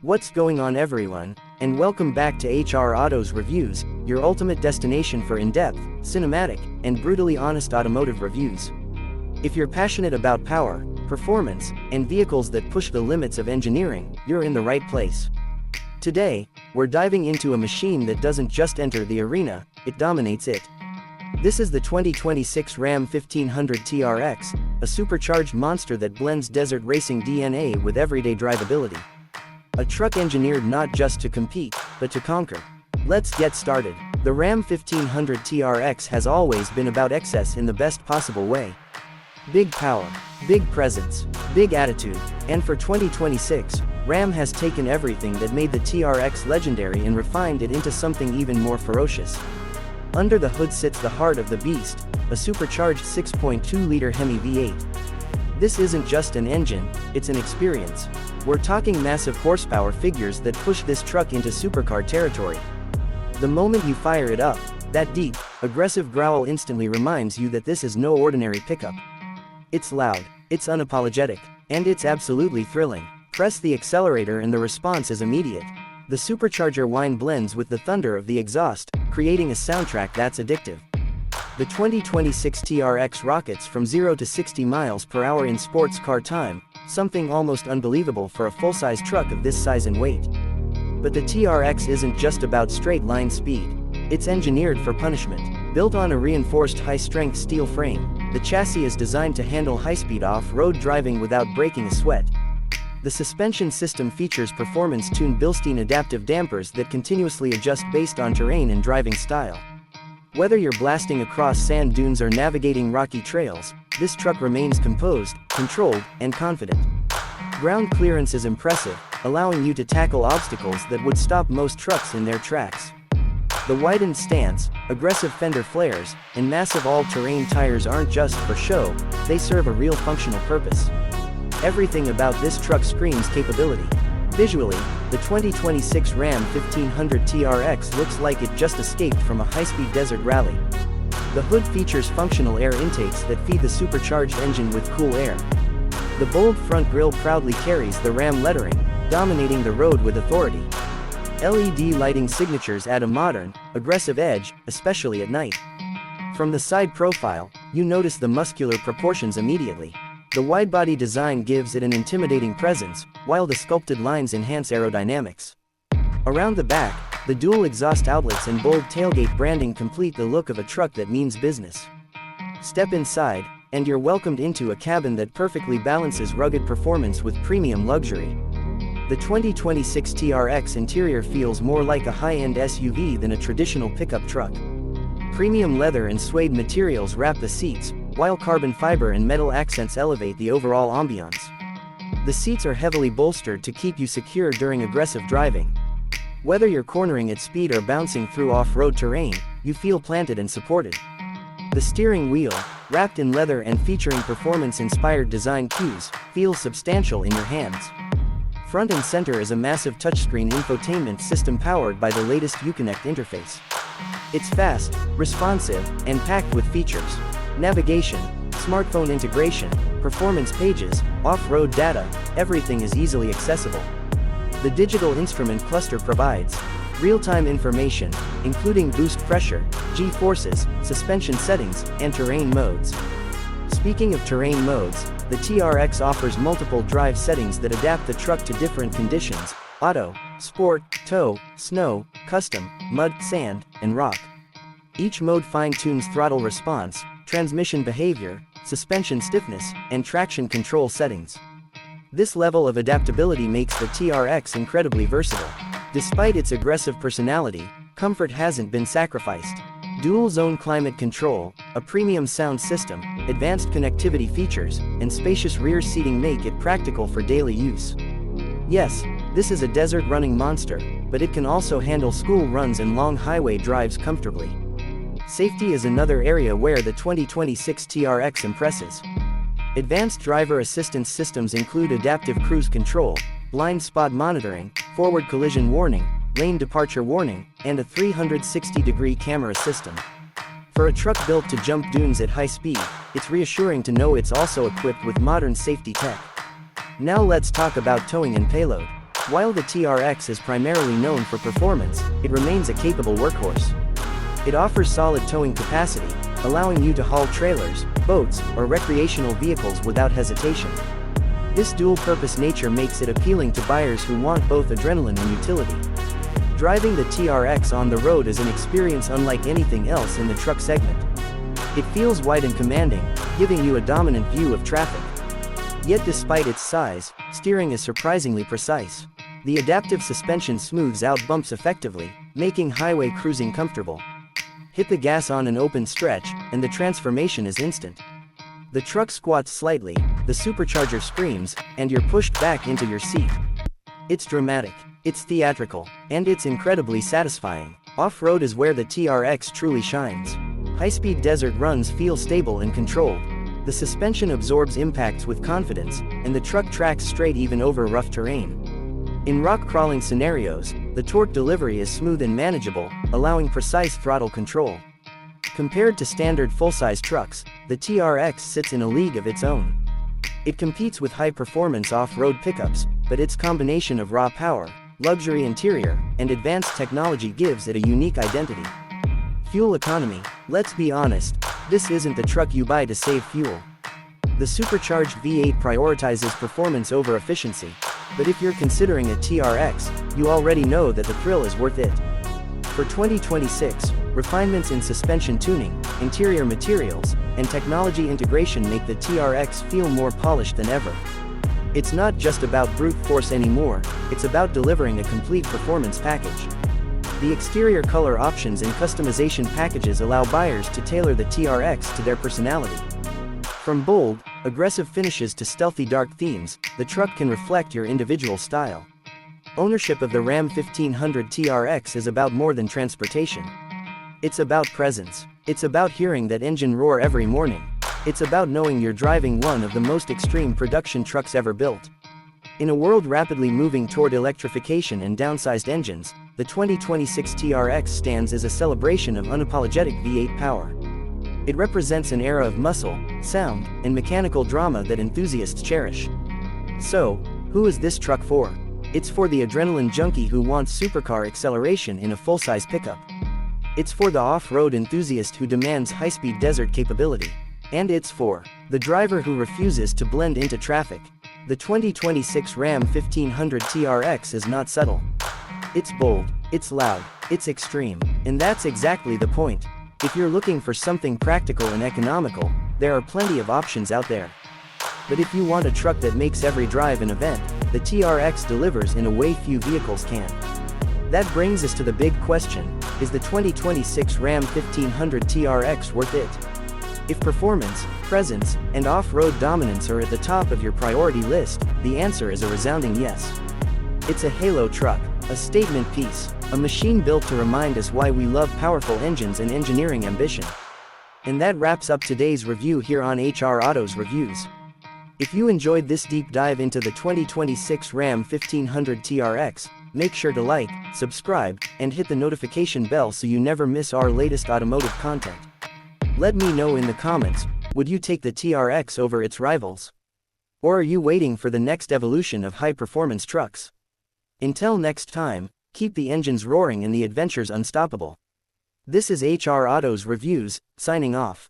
What's going on, everyone, and welcome back to HR Auto's Reviews, your ultimate destination for in-depth, cinematic, and brutally honest automotive reviews. If you're passionate about power, performance, and vehicles that push the limits of engineering, you're in the right place. Today, we're diving into a machine that doesn't just enter the arena, it dominates it. This is the 2026 Ram 1500 TRX, a supercharged monster that blends desert racing DNA with everyday drivability. A truck engineered not just to compete, but to conquer. Let's get started. The Ram 1500 TRX has always been about excess in the best possible way. Big power, big presence, big attitude, and for 2026, Ram has taken everything that made the TRX legendary and refined it into something even more ferocious. Under the hood sits the heart of the beast, a supercharged 6.2-liter HEMI V8. This isn't just an engine, it's an experience. We're talking massive horsepower figures that push this truck into supercar territory. The moment you fire it up, that deep, aggressive growl instantly reminds you that this is no ordinary pickup. It's loud, it's unapologetic, and it's absolutely thrilling. Press the accelerator and the response is immediate. The supercharger whine blends with the thunder of the exhaust, creating a soundtrack that's addictive. The 2026 TRX rockets from 0 to 60 miles per hour in sports car time, something almost unbelievable for a full-size truck of this size and weight. But the TRX isn't just about straight-line speed. It's engineered for punishment. Built on a reinforced high-strength steel frame, the chassis is designed to handle high-speed off-road driving without breaking a sweat. The suspension system features performance-tuned Bilstein adaptive dampers that continuously adjust based on terrain and driving style. Whether you're blasting across sand dunes or navigating rocky trails, this truck remains composed, controlled, and confident. Ground clearance is impressive, allowing you to tackle obstacles that would stop most trucks in their tracks. The widened stance, aggressive fender flares, and massive all-terrain tires aren't just for show, they serve a real functional purpose. Everything about this truck screams capability. Visually, the 2026 Ram 1500 TRX looks like it just escaped from a high-speed desert rally. The hood features functional air intakes that feed the supercharged engine with cool air. The bold front grille proudly carries the Ram lettering, dominating the road with authority. LED lighting signatures add a modern, aggressive edge, especially at night. From the side profile, you notice the muscular proportions immediately. The wide-body design gives it an intimidating presence, while the sculpted lines enhance aerodynamics. Around the back, the dual exhaust outlets and bold tailgate branding complete the look of a truck that means business. Step inside, and you're welcomed into a cabin that perfectly balances rugged performance with premium luxury. The 2026 TRX interior feels more like a high-end SUV than a traditional pickup truck. Premium leather and suede materials wrap the seats, while carbon fiber and metal accents elevate the overall ambiance. The seats are heavily bolstered to keep you secure during aggressive driving. Whether you're cornering at speed or bouncing through off-road terrain, you feel planted and supported. The steering wheel, wrapped in leather and featuring performance-inspired design cues, feels substantial in your hands. Front and center is a massive touchscreen infotainment system powered by the latest Uconnect interface. It's fast, responsive, and packed with features. Navigation, smartphone integration, performance pages, off-road data, everything is easily accessible. The digital instrument cluster provides real-time information, including boost pressure, G-forces, suspension settings, and terrain modes. Speaking of terrain modes, the TRX offers multiple drive settings that adapt the truck to different conditions: auto, sport, tow, snow, custom, mud, sand, and rock. Each mode fine-tunes throttle response, transmission behavior, suspension stiffness, and traction control settings. This level of adaptability makes the TRX incredibly versatile. Despite its aggressive personality, comfort hasn't been sacrificed. Dual-zone climate control, a premium sound system, advanced connectivity features, and spacious rear seating make it practical for daily use. Yes, this is a desert-running monster, but it can also handle school runs and long highway drives comfortably. Safety is another area where the 2026 TRX impresses. Advanced driver assistance systems include adaptive cruise control, blind spot monitoring, forward collision warning, lane departure warning, and a 360-degree camera system. For a truck built to jump dunes at high speed, it's reassuring to know it's also equipped with modern safety tech. Now let's talk about towing and payload. While the TRX is primarily known for performance, it remains a capable workhorse. It offers solid towing capacity, allowing you to haul trailers, boats, or recreational vehicles without hesitation. This dual-purpose nature makes it appealing to buyers who want both adrenaline and utility. Driving the TRX on the road is an experience unlike anything else in the truck segment. It feels wide and commanding, giving you a dominant view of traffic. Yet despite its size, steering is surprisingly precise. The adaptive suspension smooths out bumps effectively, making highway cruising comfortable. Hit the gas on an open stretch, and the transformation is instant. The truck squats slightly, the supercharger screams, and you're pushed back into your seat. It's dramatic, it's theatrical, and it's incredibly satisfying. Off-road is where the TRX truly shines. High-speed desert runs feel stable and controlled. The suspension absorbs impacts with confidence, and the truck tracks straight even over rough terrain. In rock-crawling scenarios, the torque delivery is smooth and manageable, allowing precise throttle control. Compared to standard full-size trucks, the TRX sits in a league of its own. It competes with high-performance off-road pickups, but its combination of raw power, luxury interior, and advanced technology gives it a unique identity. Fuel economy. Let's be honest, this isn't the truck you buy to save fuel. The Supercharged V8 prioritizes performance over efficiency, but if you're considering a TRX, you already know that the thrill is worth it. For 2026, refinements in suspension tuning, interior materials, and technology integration make the TRX feel more polished than ever. It's not just about brute force anymore, it's about delivering a complete performance package. The exterior color options and customization packages allow buyers to tailor the TRX to their personality. From bold, aggressive finishes to stealthy dark themes, the truck can reflect your individual style. Ownership of the Ram 1500 TRX is about more than transportation. It's about presence. It's about hearing that engine roar every morning. It's about knowing you're driving one of the most extreme production trucks ever built. In a world rapidly moving toward electrification and downsized engines, the 2026 TRX stands as a celebration of unapologetic V8 power. It represents an era of muscle, sound, and mechanical drama that enthusiasts cherish. So, who is this truck for? It's for the adrenaline junkie who wants supercar acceleration in a full-size pickup. It's for the off-road enthusiast who demands high-speed desert capability. And it's for the driver who refuses to blend into traffic. The 2026 Ram 1500 TRX is not subtle. It's bold, it's loud, it's extreme, and that's exactly the point. If you're looking for something practical and economical, there are plenty of options out there. But if you want a truck that makes every drive an event, the TRX delivers in a way few vehicles can. That brings us to the big question: is the 2026 Ram 1500 TRX worth it? If performance, presence, and off-road dominance are at the top of your priority list, the answer is a resounding yes. It's a halo truck, a statement piece, a machine built to remind us why we love powerful engines and engineering ambition. And that wraps up today's review here on HR Autos Reviews. If you enjoyed this deep dive into the 2026 Ram 1500 TRX, make sure to like, subscribe, and hit the notification bell so you never miss our latest automotive content. Let me know in the comments, would you take the TRX over its rivals? Or are you waiting for the next evolution of high-performance trucks? Until next time, keep the engines roaring and the adventures unstoppable. This is HR Autos Reviews, signing off.